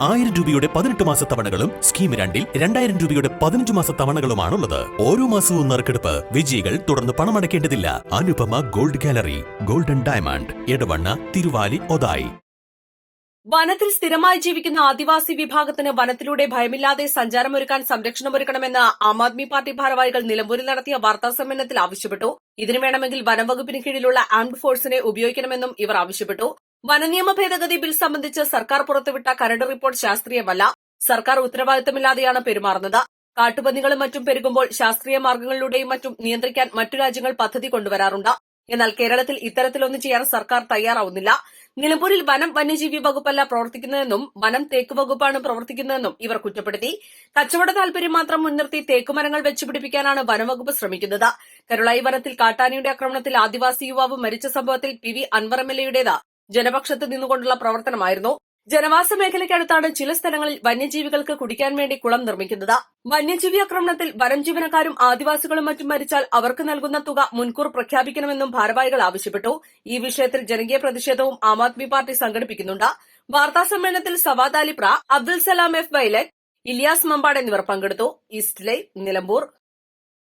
1000 രൂപയുടെ 18 മാസ തവണകളും സ്കീം 2-ൽ 2000 രൂപയുടെ 15 മാസ തവണകളുമാണുള്ളത്. ഓരോ മാസവും നറുക്കെടുപ്പ്. വിജയികൾ തുടർന്ന് പണമടയ്ക്കേണ്ടതില്ല. Anupama gold gallery, golden diamond, Edavanna, Thiruvali, Othayi. വനത്തിൽ സ്ഥിരമായി ജീവിക്കുന്ന ആദിവാസി വിഭാഗത്തിന് വനത്തിലൂടെ ഭയമില്ലാതെ സഞ്ചാരമൊരുക്കാൻ സംരക്ഷണമൊരുക്കണമെന്ന് ആം ആദ്മി പാർട്ടി ഭാരവാഹികൾ നിലമ്പൂരിൽ നടത്തിയ വാർത്താസമ്മേളനത്തിൽ ആവശ്യപ്പെട്ടു. ഇതിനു വേണമെങ്കിൽ വനംവകുപ്പിന് കീഴിലുള്ള ആംഡ് ഫോഴ്സിനെ ഉപയോഗിക്കണമെന്നും ഇവർ ആവശ്യപ്പെട്ടു. വനനിയമ ഭേദഗതി ബിൽ സംബന്ധിച്ച് സർക്കാർ പുറത്തുവിട്ട കരട് റിപ്പോർട്ട് ശാസ്ത്രീയമല്ല. സർക്കാർ ഉത്തരവാദിത്തമില്ലാതെയാണ് പെരുമാറുന്നത്. കാട്ടുപന്നികളും മറ്റും പെരുകുമ്പോൾ ശാസ്ത്രീയ മാർഗ്ഗങ്ങളിലൂടെയും മറ്റും നിയന്ത്രിക്കാൻ മറ്റു രാജ്യങ്ങൾ പദ്ധതി കൊണ്ടുവരാറുണ്ട്. എന്നാൽ കേരളത്തിൽ ഇത്തരത്തിലൊന്നും ചെയ്യാൻ സർക്കാർ തയ്യാറാവുന്നില്ല. നിലമ്പൂരിൽ വനം വന്യജീവി വകുപ്പല്ല പ്രവർത്തിക്കുന്നതെന്നും വനം തേക്ക് വകുപ്പാണ് പ്രവർത്തിക്കുന്നതെന്നും ഇവർ കുറ്റപ്പെടുത്തി. കച്ചവട താൽപര്യം മാത്രം മുൻനിർത്തി തേക്കുമരങ്ങൾ വെച്ചുപിടിപ്പിക്കാനാണ് വനംവകുപ്പ് ശ്രമിക്കുന്നത്. കരുളായി വനത്തിൽ കാട്ടാനയുടെ ആക്രമണത്തിൽ ആദിവാസി യുവാവ് മരിച്ച സംഭവത്തിൽ PV അൻവർ MLAയുടേത് ജനപക്ഷത്ത് നിന്നുകൊണ്ടുള്ള പ്രവർത്തനമായിരുന്നു. ജനവാസ മേഖലയ്ക്കടുത്താണ് ചില സ്ഥലങ്ങളിൽ വന്യജീവികൾക്ക് കുടിക്കാൻ വേണ്ടി കുളം നിർമ്മിക്കുന്നത്. വന്യജീവി ആക്രമണത്തിൽ വനം ജീവനക്കാരും ആദിവാസികളും മറ്റും മരിച്ചാൽ അവർക്ക് നൽകുന്ന തുക മുൻകൂർ പ്രഖ്യാപിക്കണമെന്നും ഭാരവാഹികൾ ആവശ്യപ്പെട്ടു. ഈ വിഷയത്തിൽ ജനകീയ പ്രതിഷേധവും ആം ആദ്മി പാർട്ടി സംഘടിപ്പിക്കുന്നുണ്ട്. വാർത്താസമ്മേളനത്തിൽ സവാദ് അലിപ്ര, അബ്ദുൽ സലാം F. വൈലറ്റ്, ഇലിയാസ് മമ്പാട് എന്നിവർ പങ്കെടുത്തു. East live, Nilambur.